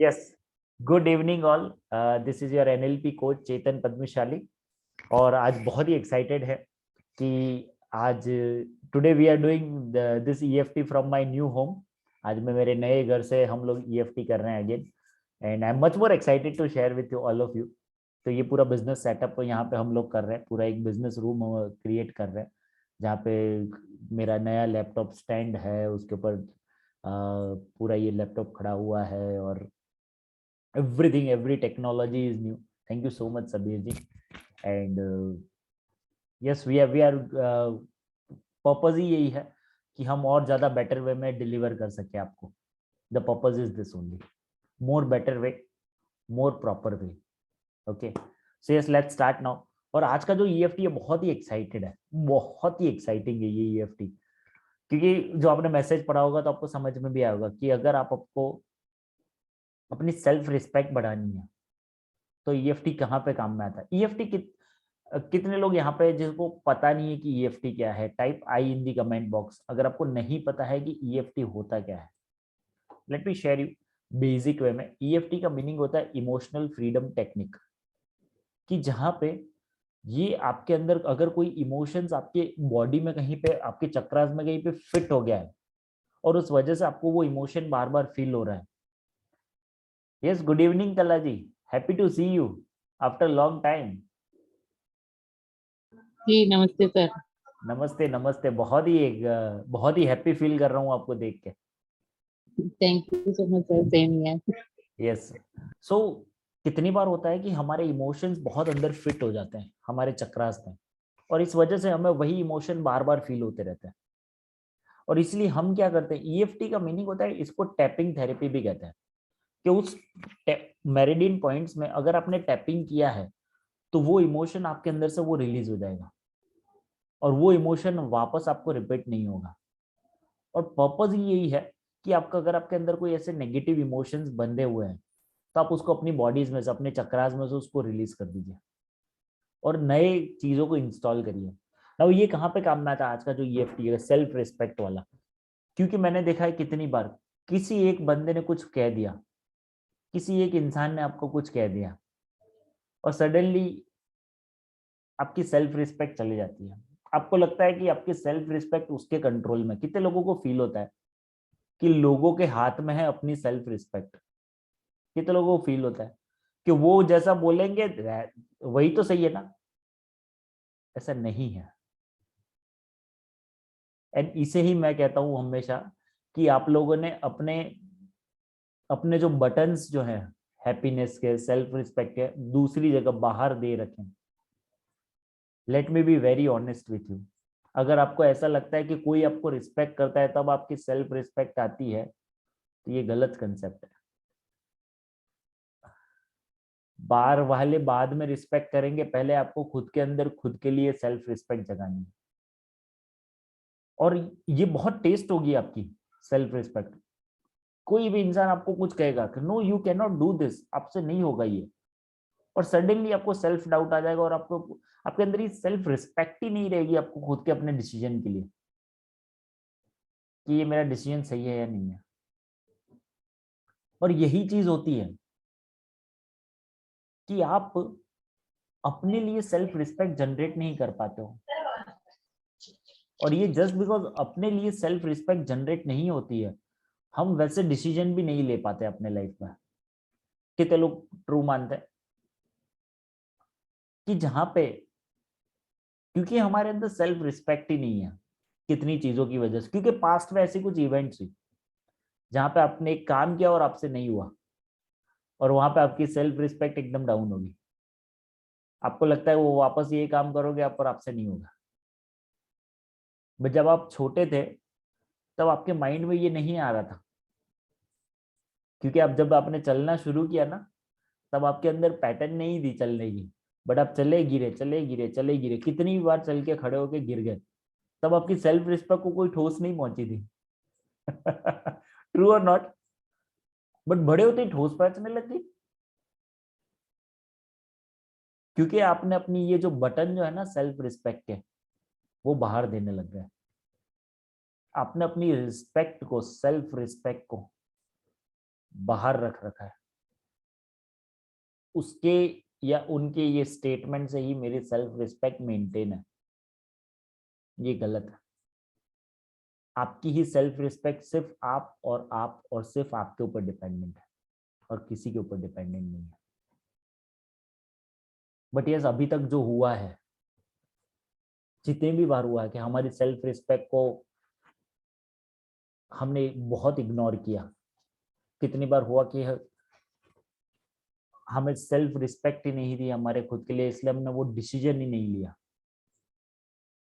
Yes, good evening all. This is your NLP coach Chetan Padmashali. और आज बहुत ही एक्साइटेड है कि आज today we are doing this EFT from my new home. आज मैं मेरे नए घर से हम लोग ईएफटी कर रहे हैं again, and I am much more excited to share with you all of you. तो ये पूरा बिजनेस सेटअप यहाँ पे हम लोग कर रहे हैं, पूरा एक बिजनेस रूम क्रिएट कर रहे हैं जहाँ पे मेरा नया लैपटॉप स्टैंड है, उसके ऊपर पूरा ये लैपटॉप खड़ा हुआ है और everything, every technology is new. Thank you so much Sabir ji. And yes, we are purpose ही यही है कि हम और ज्यादा बेटर वे में डिलीवर कर सके आपको। The purpose is this only, more better way, more proper way. Okay, so yes let's start now. और आज का जो ईएफटी है बहुत ही एक्साइटेड है, बहुत ही एक्साइटिंग है ये ईएफटी, क्योंकि जो आपने मैसेज पढ़ा होगा तो आपको समझ में भी आएगा कि अगर आपको अपनी सेल्फ रिस्पेक्ट बढ़ानी है तो ईएफटी कहाँ पे काम में आता है। ईएफटी कितने लोग यहाँ पे जिसको पता नहीं है कि ईएफटी क्या है? टाइप आई इन दी कमेंट बॉक्स अगर आपको नहीं पता है कि ईएफटी होता क्या है। Let me share you basic way में। ईएफटी का मीनिंग होता है इमोशनल फ्रीडम टेक्निक, कि जहाँ पे ये आपके अंदर अगर कोई इमोशंस आपके बॉडी में कहीं पे, आपके चक्रास में कहीं पे फिट हो गया है और उस वजह से आपको वो इमोशन बार बार फील हो रहा है। Yes, good evening Kala ji, happy to see you after long time. जी नमस्ते सर। नमस्ते नमस्ते, बहुत ही हैप्पी फील कर रहा हूँ आपको देख के। Thank you so much sir, same here. Yes, so कितनी बार होता है कि हमारे इमोशंस बहुत अंदर फिट हो जाते हैं हमारे चक्रास में, और इस वजह से हमें वही इमोशन बार बार फील होते रहते हैं। और इसलिए हम क्या करते हैं, ईएफटी का मीनिंग होता है, इसको टैपिंग थेरेपी भी कहते हैं, कि उस मेरिडियन पॉइंट्स में अगर आपने टैपिंग किया है तो वो इमोशन आपके अंदर से वो रिलीज हो जाएगा और वो इमोशन वापस आपको रिपीट नहीं होगा। और पर्पज ही यही है कि आपका, अगर आपके अंदर कोई ऐसे नेगेटिव इमोशंस बंधे हुए हैं तो आप उसको अपनी बॉडीज में से, अपने चक्रास में से उसको रिलीज कर दीजिए और नए चीजों को इंस्टॉल करिए। अब ये कहाँ पे काम में आता है आज का जो ईएफटी है, सेल्फ रिस्पेक्ट वाला। क्योंकि मैंने देखा है कितनी बार किसी एक बंदे ने कुछ कह दिया, किसी एक इंसान ने आपको कुछ कह दिया और सडनली आपकी सेल्फ रिस्पेक्ट चली जाती है। आपको लगता है कि आपकी सेल्फ रिस्पेक्ट उसके कंट्रोल में। कितने लोगों को फील होता है कि लोगों के हाथ में है अपनी सेल्फ रिस्पेक्ट? कितने लोगों को फील होता है कि वो जैसा बोलेंगे वही तो सही है ना? ऐसा नहीं है। एंड इसे ही मैं कहता हूं हमेशा कि आप लोगों ने अपने अपने जो बटन्स जो हैं हैप्पीनेस के, सेल्फ रिस्पेक्ट के, दूसरी जगह बाहर दे रखें। Let me be very honest with you, अगर आपको ऐसा लगता है कि कोई आपको रिस्पेक्ट करता है तब आपकी सेल्फ रिस्पेक्ट आती है, तो ये गलत कंसेप्ट है। बाहर वाले बाद में रिस्पेक्ट करेंगे, पहले आपको खुद के अंदर खुद के लिए सेल्फ रिस्पेक्ट जगानी है। और ये बहुत टेस्ट होगी आपकी सेल्फ रिस्पेक्ट। कोई भी इंसान आपको कुछ कहेगा कि no you can not do this, आपसे नहीं होगा ये, और सडनली आपको सेल्फ डाउट आ जाएगा और आपको, आपके अंदर ये सेल्फ रिस्पेक्ट ही नहीं रहेगी आपको खुद के अपने डिसीजन के लिए कि ये मेरा डिसीजन सही है या नहीं है। और यही चीज होती है कि आप अपने लिए सेल्फ रिस्पेक्ट जनरेट नहीं कर पाते हो। और ये जस्ट बिकॉज अपने लिए सेल्फ रिस्पेक्ट जनरेट नहीं होती है, हम वैसे डिसीजन भी नहीं ले पाते अपने लाइफ में। कितने लोग ट्रू मानते हैं कि जहां पे, क्योंकि हमारे अंदर सेल्फ रिस्पेक्ट ही नहीं है कितनी चीजों की वजह से, क्योंकि पास्ट में ऐसी कुछ इवेंट्स हुई जहां पे आपने एक काम किया और आपसे नहीं हुआ, और वहां पे आपकी सेल्फ रिस्पेक्ट एकदम डाउन होगी। आपको लगता है वो वापस ये काम करोगे आप, और आपसे नहीं होगा। बट जब आप छोटे थे तब आपके माइंड में ये नहीं आ रहा था, क्योंकि आप जब आपने चलना शुरू किया ना, तब आपके अंदर पैटर्न नहीं थी चलने की। बट आप चले गिरे, चले गिरे, चले गिरे, कितनी बार चल के खड़े होके गिर गए, तब आपकी सेल्फ रिस्पेक्ट को कोई ठोस नहीं पहुंची थी। ट्रू और नॉट? बट बड़े होते ही ठोस पहुंचने लग गई, क्योंकि आपने अपनी ये जो बटन जो है ना सेल्फ रिस्पेक्ट के, वो बाहर देने लग गए। आपने अपनी रिस्पेक्ट को, सेल्फ रिस्पेक्ट को बाहर रख रखा है। उसके या उनके ये स्टेटमेंट से ही मेरी सेल्फ रिस्पेक्ट मेंटेन है, ये गलत है। आपकी ही सेल्फ रिस्पेक्ट सिर्फ आप और सिर्फ आपके ऊपर डिपेंडेंट है और किसी के ऊपर डिपेंडेंट नहीं है। बट यस, अभी तक जो हुआ है, जितने भी बार हुआ है कि हमारी सेल्फ रिस्पेक्ट को हमने बहुत इग्नोर किया, कितनी बार हुआ कि हमें सेल्फ रिस्पेक्ट ही नहीं दी हमारे खुद के लिए, इसलिए हमने वो डिसीजन ही नहीं लिया,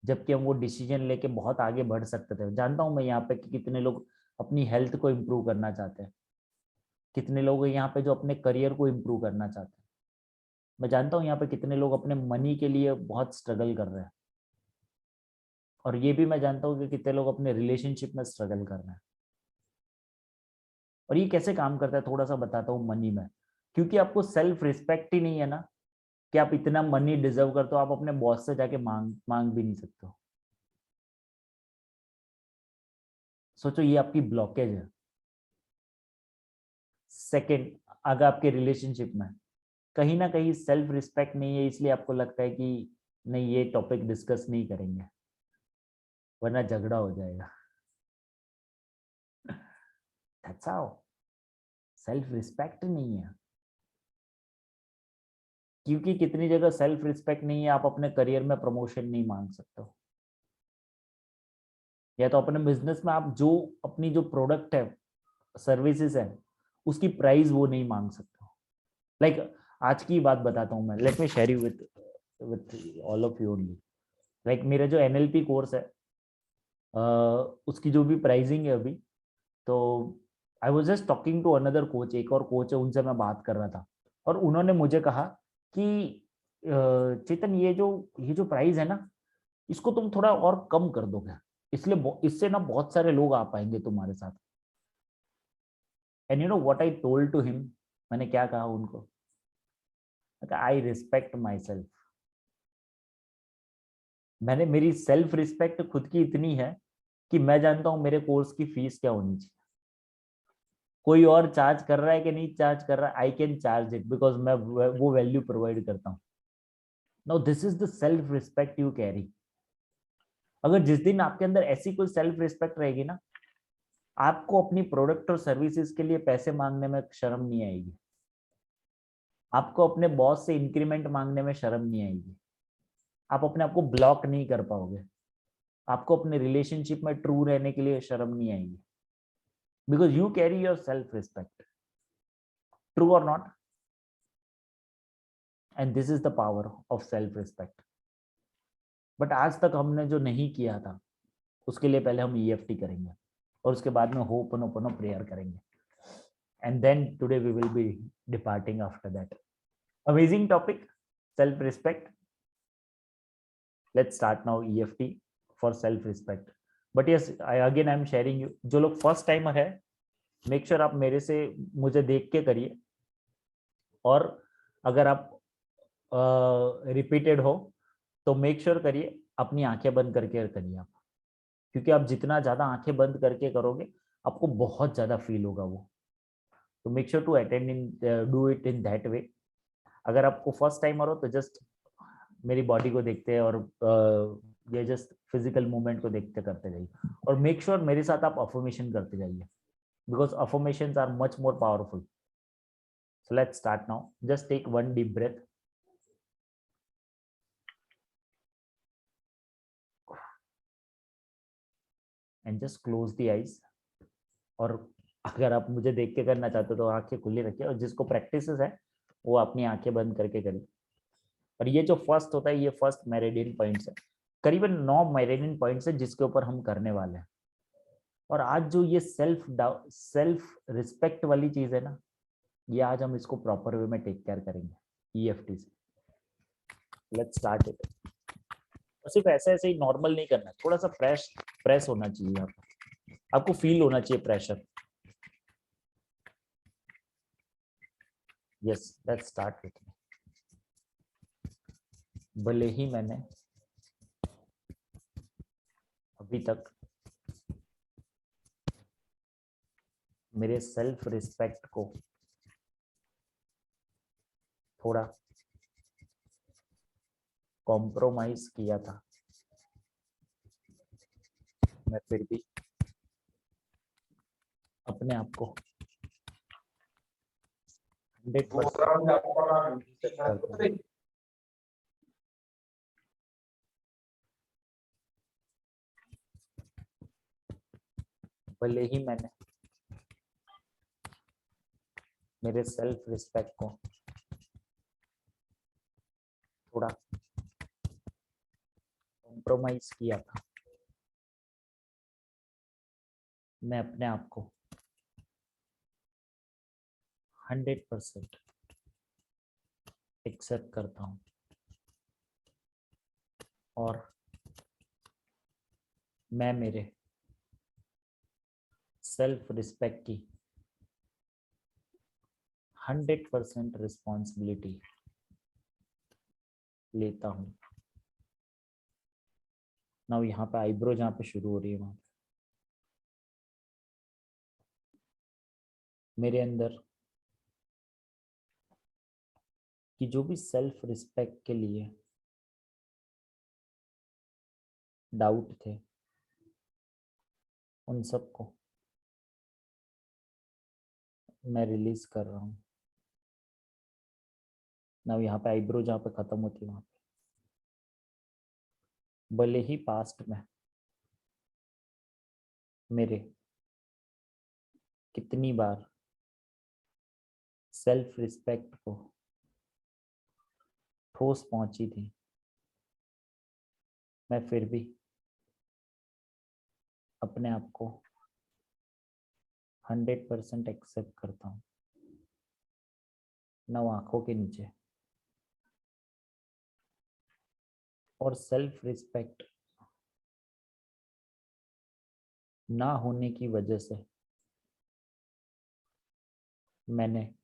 जबकि हम वो डिसीजन लेके बहुत आगे बढ़ सकते थे। जानता हूं मैं यहाँ पे कि कितने लोग अपनी हेल्थ को इम्प्रूव करना चाहते हैं, कितने लोग यहाँ पे जो अपने करियर को इम्प्रूव करना चाहते हैं। मैं जानता हूँ यहाँ पे कितने लोग अपने मनी के लिए बहुत स्ट्रगल कर रहे हैं, और ये भी मैं जानता हूँ कि कितने लोग अपने रिलेशनशिप में स्ट्रगल कर रहे हैं। और ये कैसे काम करता है थोड़ा सा बताता हूँ मनी में। क्योंकि आपको सेल्फ रिस्पेक्ट ही नहीं है ना कि आप इतना मनी डिजर्व करते हो, आप अपने बॉस से जाके मांग भी नहीं सकते हो। सोचो, ये आपकी ब्लॉकेज है। सेकंड, अगर आपके रिलेशनशिप में कहीं ना कहीं सेल्फ रिस्पेक्ट नहीं है, इसलिए आपको लगता है कि नहीं, ये टॉपिक डिस्कस नहीं करेंगे वरना झगड़ा हो जाएगा। That's how. सेल्फ रिस्पेक्ट नहीं है। क्योंकि कितनी जगह सेल्फ रिस्पेक्ट नहीं है, आप अपने करियर में प्रमोशन नहीं मांग सकते हो, या तो अपने बिजनेस में आप जो अपनी जो प्रोडक्ट है, सर्विसेज है, उसकी प्राइस वो नहीं मांग सकते हो। लाइक आज की बात बताता हूँ मैं, let me share you with all of you only. Like मेरा जो NLP कोर्स है, उसकी जो भी प्राइसिंग है अभी, तो I was just talking to another coach, एक और कोच है, उनसे मैं बात कर रहा था, और उन्होंने मुझे कहा कि चेतन, ये जो प्राइस है ना, इसको तुम थोड़ा और कम कर दो क्या, इसलिए इससे ना बहुत सारे लोग आ पाएंगे तुम्हारे साथ। And you know what I told to him, मैंने क्या कहा उनको, आई रिस्पेक्ट माई सेल्फ। मैंने मेरी सेल्फ रिस्पेक्ट खुद की इतनी है कि मैं जानता हूं मेरे कोर्स की फीस क्या होनी चाहिए। कोई और चार्ज कर रहा है कि नहीं चार्ज कर रहा है, I can charge it because मैं वो वैल्यू प्रोवाइड करता हूँ। Now this is the self respect you carry. अगर जिस दिन आपके अंदर ऐसी कोई सेल्फ रिस्पेक्ट रहेगी ना, आपको अपनी प्रोडक्ट और सर्विसेज के लिए पैसे मांगने में शर्म नहीं आएगी, आपको अपने बॉस से इंक्रीमेंट मांगने में शर्म नहीं आएगी, आप अपने आप को ब्लॉक नहीं कर पाओगे, आपको अपने रिलेशनशिप में ट्रू रहने के लिए शर्म नहीं आएगी, because you carry your self respect. True और not? And this is the power of self respect. But आज तक हमने जो नहीं किया था, उसके लिए पहले हम EFT करेंगे, और उसके बाद में होपनोपोनो प्रेयर करेंगे, and then today we will be departing after that. Amazing topic, self respect. Let's start now EFT for self respect. But yes, I'm sharing you, जो लोग फर्स्ट टाइमर है, मेक श्योर आप मेरे से मुझे देख के करिए, और अगर आप रिपीटेड हो तो मेक श्योर करिए अपनी आंखें बंद करके करिए आप, क्योंकि आप जितना ज्यादा आंखें बंद करके करोगे, आपको बहुत ज्यादा फील होगा वो। तो make sure to attend in, do it in that way. अगर आपको फर्स्ट टाइमर हो तो जस्ट मेरी बॉडी को देखते हैं, और ये जस्ट फिजिकल मूवमेंट को देखते करते जाइए, और मेक श्योर मेरे साथ आप अफर्मेशन करते जाइए, because affirmations are much more powerful. So let's start now. Just take one deep breath and just close the eyes. और अगर आप मुझे देख के करना चाहते हो तो आंखें खुली रखिए, और जिसको प्रैक्टिस है वो अपनी आंखें बंद करके करिए। और ये जो फर्स्ट होता है, ये फर्स्ट मेरिडियन पॉइंट्स है, करीबन 9 मेरिडियन पॉइंट्स है जिसके ऊपर हम करने वाले हैं। और आज जो ये सेल्फ रिस्पेक्ट वाली चीज है ना, ये आज हम इसको प्रॉपर वे में टेक केयर करेंगे EFT से। Let's start it. और सिर्फ ऐसे ऐसे ही नॉर्मल नहीं करना, थोड़ा सा प्रेस होना चाहिए, आपको फील होना चाहिए pressure. Yes, let's start with. भले ही मैंने अभी तक मेरे सेल्फ रिस्पेक्ट को थोड़ा कॉम्प्रोमाइज किया था, मैं फिर भी अपने आप को 100% भले ही मैंने मेरे सेल्फ रिस्पेक्ट को थोड़ा कॉम्प्रोमाइज किया था, मैं अपने आप को 100% एक्सेप्ट करता हूँ और मैं मेरे सेल्फ रिस्पेक्ट की 100% रिस्पॉन्सिबिलिटी लेता हूँ। नाउ यहाँ पे आईब्रो जहाँ पे शुरू हो रही है वहां मेरे अंदर कि जो भी सेल्फ रिस्पेक्ट के लिए डाउट थे, उन सबको मैं रिलीज कर रहा हूँ। नाउ यहाँ पे आईब्रो जहाँ पे खत्म होती है वहां पे भले ही पास्ट में मेरे कितनी बार सेल्फ रिस्पेक्ट को ठोस पहुंची थी, मैं फिर भी अपने आप को 100% एक्सेप्ट करता हूँ। ना आंखों के नीचे और सेल्फ रिस्पेक्ट ना होने की वजह से मैंने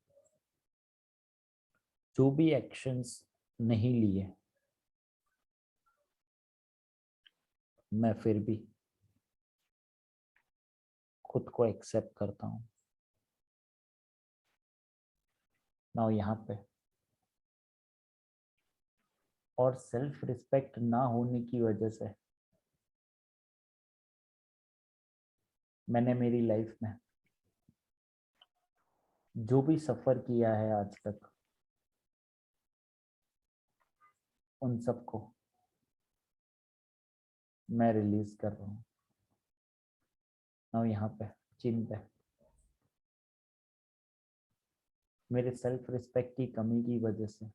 जो भी एक्शंस नहीं लिए, मैं फिर भी खुद को एक्सेप्ट करता हूँ। ना यहाँ पे और सेल्फ रिस्पेक्ट ना होने की वजह से मैंने मेरी लाइफ में जो भी सफर किया है आज तक, उन सबको मैं रिलीज कर रहा हूँ। ना यहाँ पे चिन पे मेरे सेल्फ रिस्पेक्ट की कमी की वजह से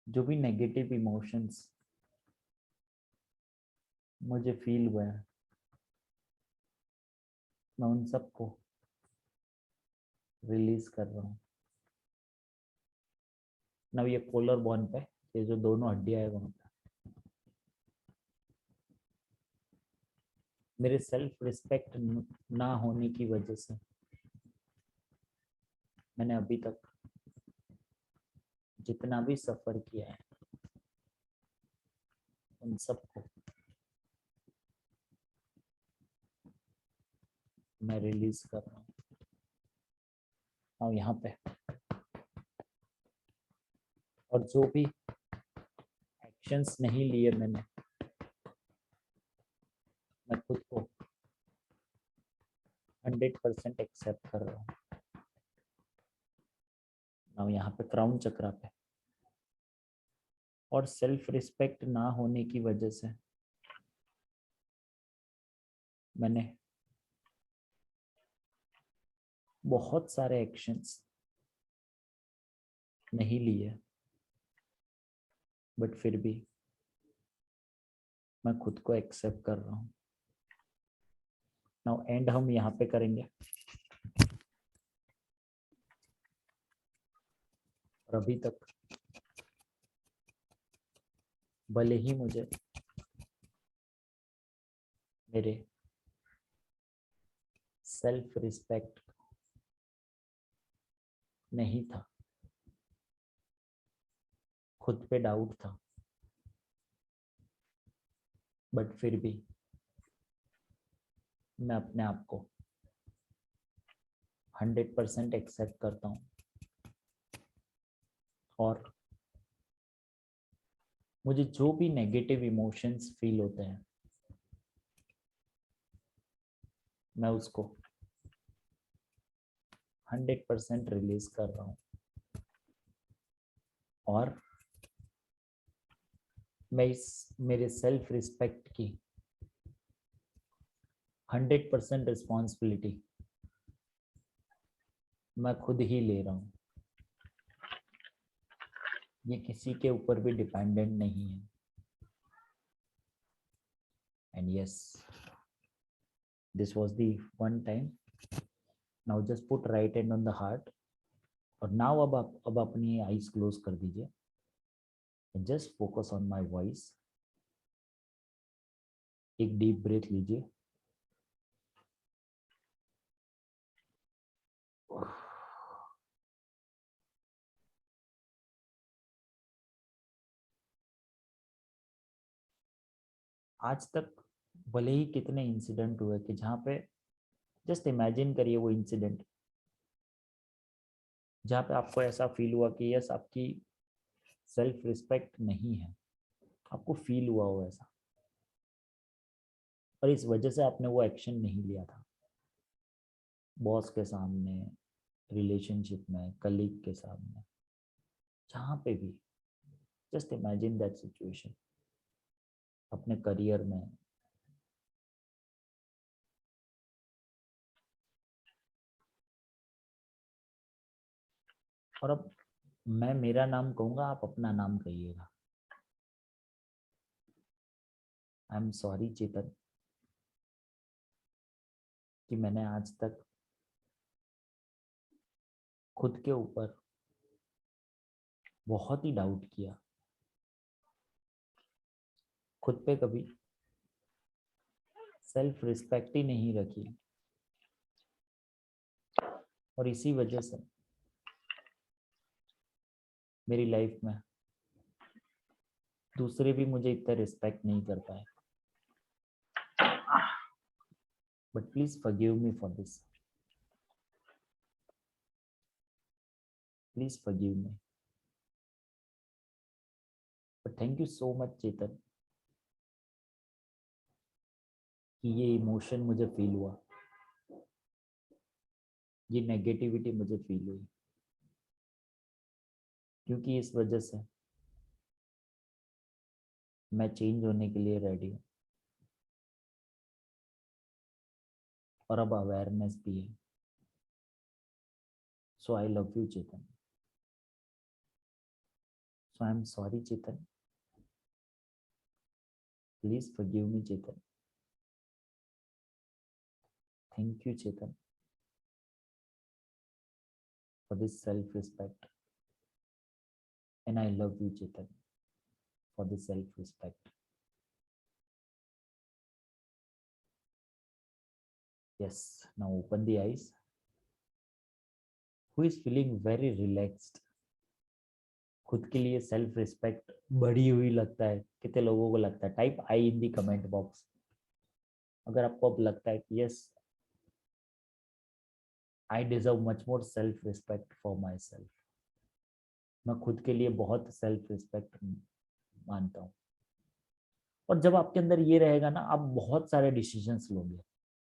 जो भी नेगेटिव इमोशंस मुझे फील हुआ है, मैं उन सबको रिलीज कर रहा हूँ। ना ये कोलर बोन पे ये जो दोनों हड्डियां है वहां पे मेरे सेल्फ रिस्पेक्ट ना होने की वजह से मैंने अभी तक जितना भी सफर किया है, उन सबको मैं रिलीज कर रहा हूँ। और यहाँ पे और जो भी एक्शंस नहीं लिए मैंने, मैं खुद को 100% एक्सेप्ट कर रहा हूँ। और यहाँ पे क्राउन चक्रा पे और सेल्फ रिस्पेक्ट ना होने की वजह से मैंने बहुत सारे एक्शंस नहीं लिए, बट फिर भी मैं खुद को एक्सेप्ट कर रहा हूँ। नाउ एंड हम यहाँ पे करेंगे और अभी तक भले ही मुझे मेरे सेल्फ रिस्पेक्ट नहीं था, खुद पे डाउट था, बट फिर भी मैं अपने आप को 100% एक्सेप्ट करता हूँ और मुझे जो भी नेगेटिव इमोशंस फील होते हैं मैं उसको 100% रिलीज कर रहा हूँ और मैं इस मेरे सेल्फ रिस्पेक्ट की 100% रिस्पॉन्सिबिलिटी मैं खुद ही ले रहा हूँ। ये किसी के ऊपर भी डिपेंडेंट नहीं है। And yes, this was the one time. Now just put right hand on the heart और नाउ अब अपनी आईज क्लोज कर दीजिए and just focus on my voice. एक डीप ब्रेथ लीजिए आज तक भले ही कितने इंसिडेंट हुए कि जहाँ पे जस्ट इमेजिन करिए वो इंसिडेंट जहाँ पे आपको ऐसा फील हुआ कि यस आपकी सेल्फ रिस्पेक्ट नहीं है, आपको फील हुआ हो ऐसा और इस वजह से आपने वो एक्शन नहीं लिया था। बॉस के सामने, रिलेशनशिप में, कलीग के सामने, जहाँ पे भी जस्ट इमेजिन दैट सिचुएशन। अपने करियर में, और अब मैं मेरा नाम कहूँगा, आप अपना नाम कहिएगा। आई एम सॉरी चेतन कि मैंने आज तक खुद के ऊपर बहुत ही डाउट किया, खुद पे कभी सेल्फ रिस्पेक्ट ही नहीं रखी और इसी वजह से मेरी लाइफ में दूसरे भी मुझे इतना रिस्पेक्ट नहीं कर पाए। But please forgive me for this, please forgive me. But thank you so much Chetan कि ये इमोशन मुझे फील हुआ, ये नेगेटिविटी मुझे फील हुई, क्योंकि इस वजह से मैं चेंज होने के लिए रेडी हूँ और अब अवेयरनेस भी है। So I love you Chetan. So I am sorry Chetan, please forgive me Chetan. Thank you Chetan for this self-respect, and I love you Chetan for this self-respect. Yes, now open the eyes. Who is feeling very relaxed? खुद के लिए self respect बढ़ी हुई लगता है, कितने लोगों को लगता है? टाइप आई इन दी कमेंट बॉक्स अगर आपको अब लगता है कि yes I deserve much more self respect for my self. मैं खुद के लिए बहुत सेल्फ रिस्पेक्ट मानता हूँ। और जब आपके अंदर ये रहेगा ना, आप बहुत सारे डिसीजंस लोगे।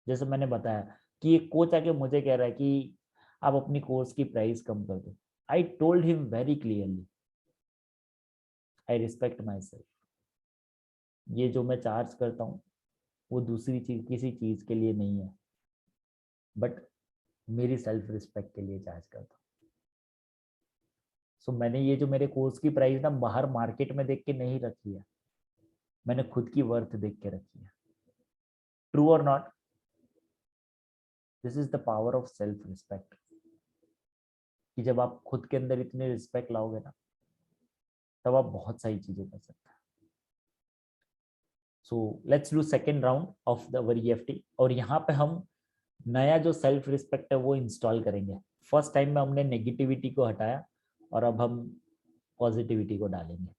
जैसे मैंने बताया कि एक कोच आके मुझे कह रहा है कि आप अपनी कोर्स की प्राइस कम कर दो। I told him very clearly, I respect my self. ये जो मैं चार्ज करता हूँ वो दूसरी चीज, किसी चीज के लिए नहीं है, बट मेरी सेल्फ रिस्पेक्ट के लिए चार्ज करता हूँ। सो मैंने ये जो मेरे कोर्स की प्राइस ना बाहर मार्केट में देख के नहीं रखी है, मैंने खुद की वर्थ देख के रखी है। ट्रू और not? This is the power of self respect कि जब आप खुद के अंदर इतनी रिस्पेक्ट लाओगे ना, तब आप बहुत सारी चीजें कर सकते हैं। So let's do second round of the EFT और यहाँ पे हम नया जो सेल्फ रिस्पेक्ट है वो इंस्टॉल करेंगे। फर्स्ट टाइम में हमने नेगेटिविटी को हटाया और अब हम पॉजिटिविटी को डालेंगे।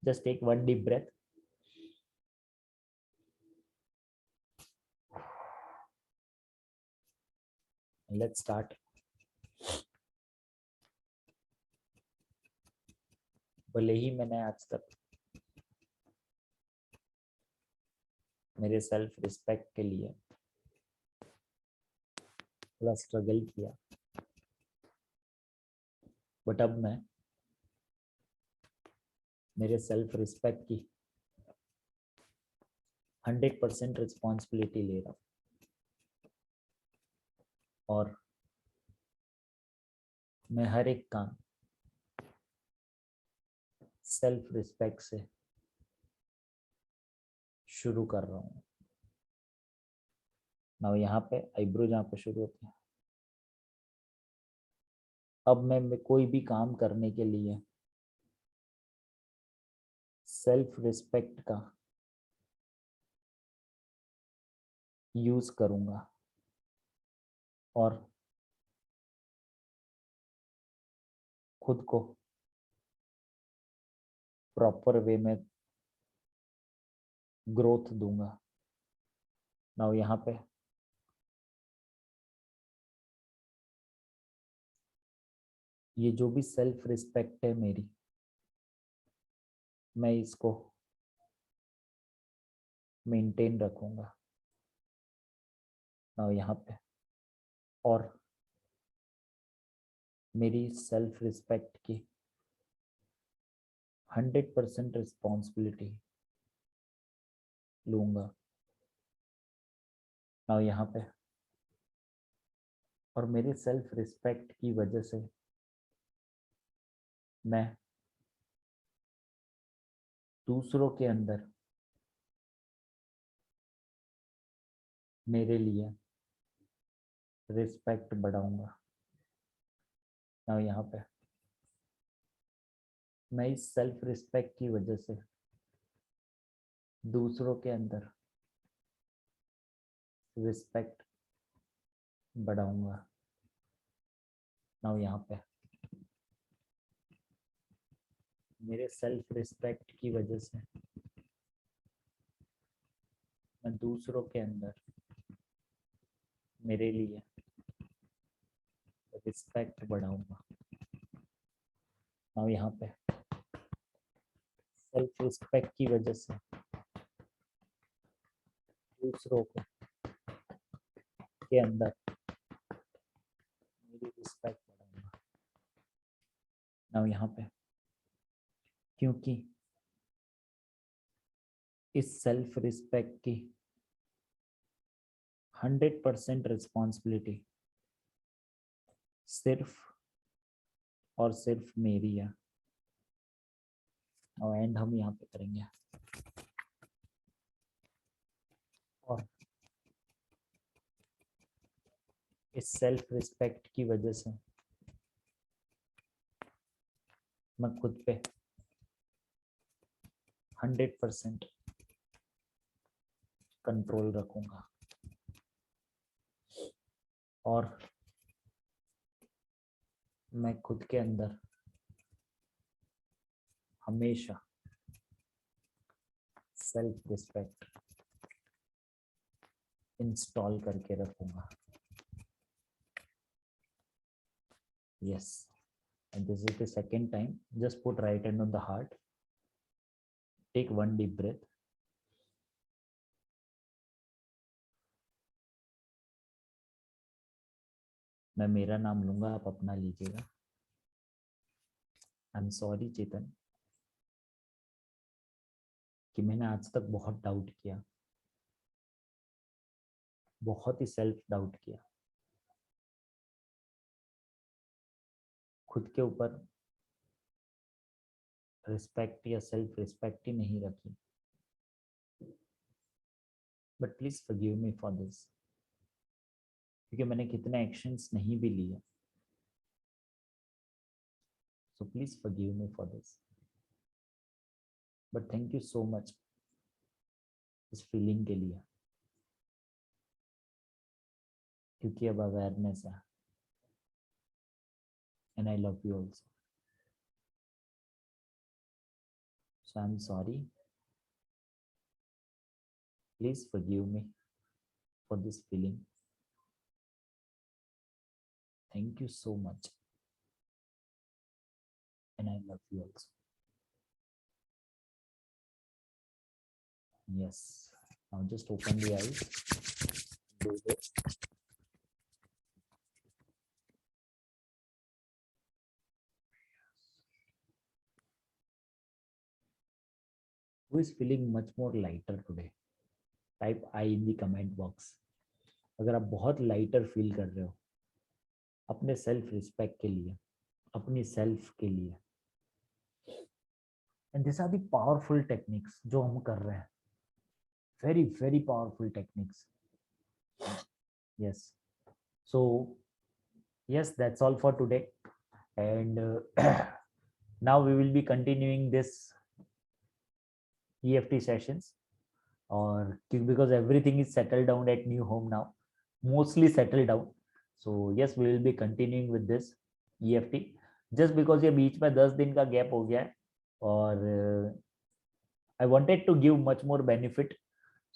Just take one deep breath. Let's start. भले ही मैंने आज तक मेरे सेल्फ रिस्पेक्ट के लिए थोड़ा स्ट्रगल किया, बट अब मैं मेरे सेल्फ रिस्पेक्ट की 100% रिस्पॉन्सिबिलिटी ले रहा हूँ और मैं हर एक काम सेल्फ रिस्पेक्ट से शुरू कर रहा हूँ। ना यहाँ पे आईब्रो जहाँ पे शुरू होती है, अब मैं कोई भी काम करने के लिए सेल्फ रिस्पेक्ट का यूज करूंगा और खुद को प्रॉपर वे में ग्रोथ दूंगा। ना यहाँ पे ये जो भी सेल्फ रिस्पेक्ट है मेरी, मैं इसको मेंटेन रखूंगा। ना यहाँ पे और मेरी सेल्फ रिस्पेक्ट की 100% रिस्पॉन्सिबिलिटी लूंगा। ना यहाँ पे और मेरे सेल्फ रिस्पेक्ट की वजह से मैं दूसरों के अंदर मेरे लिए रिस्पेक्ट बढ़ाऊंगा। ना यहाँ पे मैं इस सेल्फ रिस्पेक्ट की वजह से दूसरों के अंदर रिस्पेक्ट बढ़ाऊंगा। ना यहाँ पे मेरे सेल्फ रिस्पेक्ट की वजह से मैं दूसरों के अंदर मेरे लिए रिस्पेक्ट बढ़ाऊंगा। ना यहाँ पे सेल्फ रिस्पेक्ट की वजह से दूसरों को के अंदर मेरी रिस्पेक्ट बढ़ाऊंगा। ना यहाँ पे क्योंकि इस सेल्फ रिस्पेक्ट की 100% रिस्पॉन्सिबिलिटी सिर्फ और सिर्फ मेरी है। और एंड हम यहाँ पे करेंगे और इस सेल्फ रिस्पेक्ट की वजह से मैं खुद पे 100% कंट्रोल रखूंगा और मैं खुद के अंदर हमेशा सेल्फ रिस्पेक्ट इंस्टॉल करके रखूंगा। Yes, and this is the second time. Just put right hand on the heart. Take one deep breath. मैं मेरा नाम लूंगा, आप अपना लीजिएगा। आई एम सॉरी चेतन कि मैंने आज तक बहुत डाउट किया, बहुत ही सेल्फ डाउट किया, खुद के ऊपर रिस्पेक्ट या सेल्फ रिस्पेक्ट ही नहीं रखी। But please forgive me for this, क्योंकि मैंने कितने एक्शंस नहीं भी लिए। So please forgive me for this, but thank you so much इस फीलिंग के लिए, क्योंकि अब अवेयरनेस है। And I love you also, so I am sorry, please forgive me for this feeling. Thank you so much, and I love you also. Yes. Now just open the eyes. Do this. Who is feeling much more lighter today? Type I in the comment box. अगर आप बहुत lighter feel कर रहे हो अपने self respect के लिए, अपनी सेल्फ के लिए, and this are the powerful techniques जो हम कर रहे हैं, very very powerful techniques. Yes, so yes, that's all for today, and now we will be continuing this EFT sessions, or because everything is settled down at new home now, mostly settled down. So yes, we will be continuing with this EFT, just because ये बीच में 10 दिन का gap हो गया है, और I wanted to give much more benefit.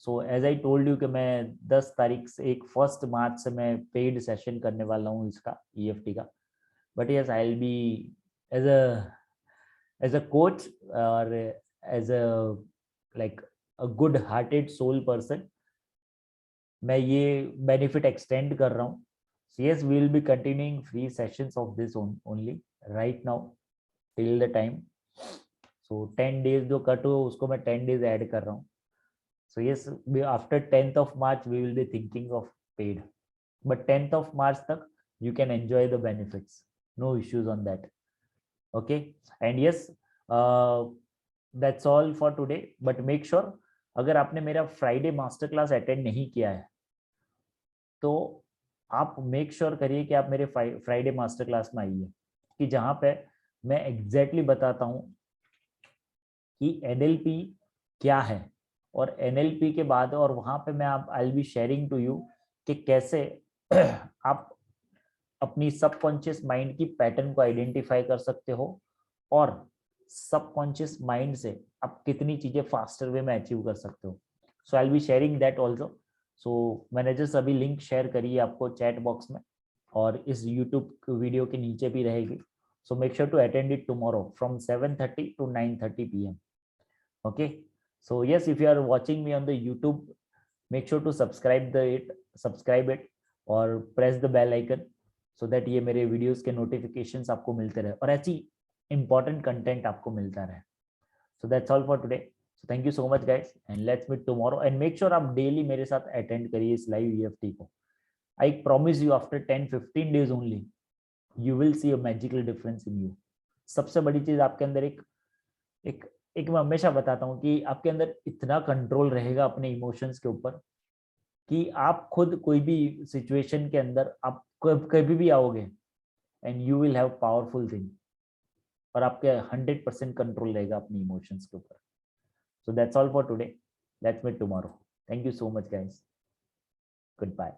So as I told you कि मैं 10 तारीख से 1 मार्च से मैं पेड सेशन करने वाला हूँ इसका EFT का, but yes, I'll be as a coach or as a like a good hearted soul person, मैं ये benefit extend कर रहा हूँ. So yes, we will be continuing free sessions of this only right now till the time. So 10 days जो cut हो उसको मैं 10 days add कर रहा हूँ. So yes, after 10th of March, we will be thinking of paid. But 10th of March tak, you can enjoy the benefits. No issues on that. Okay. And yes, that's all for today. But make sure, अगर आपने मेरा Friday master class attend नहीं किया है, तो आप make sure करिए कि आप मेरे Friday master class में आइए, कि जहाँ पे मैं exactly बताता हूँ कि NLP क्या है, और NLP के बाद, और वहां पे मैं आप आई बी शेयरिंग टू यू कि कैसे आप अपनी सबकॉन्शियस माइंड की पैटर्न को आइडेंटिफाई कर सकते हो, और सबकॉन्शियस माइंड से आप कितनी चीजें फास्टर वे में अचीव कर सकते हो. सो आई बी शेयरिंग दैट ऑल्सो. सो मैंने जस्ट अभी लिंक शेयर करी है आपको चैट बॉक्स में, और इस यूट्यूब वीडियो के नीचे भी रहेगी. So make sure to attend it tomorrow from 7:30 to 9:30 PM. Okay. So yes, if you are watching me on the YouTube, make sure to subscribe it or press the bell icon so that ये मेरे videos के notifications आपको मिलते रहे, और ऐसी important content आपको मिलता रहे. So that's all for today. So thank you so much guys, and let's meet tomorrow. And make sure आप daily मेरे साथ attend करिए इस live EFT को. I promise you after 10-15 days only, you will see a magical difference in you. सबसे बड़ी चीज आपके अंदर एक मैं हमेशा बताता हूँ कि आपके अंदर इतना कंट्रोल रहेगा अपने इमोशंस के ऊपर कि आप खुद कोई भी सिचुएशन के अंदर आप कभी भी आओगे and you will have powerful thing, और आपके 100% कंट्रोल रहेगा अपने इमोशंस के ऊपर. So that's all for today. Let's meet tomorrow. Thank you so much guys. Good bye.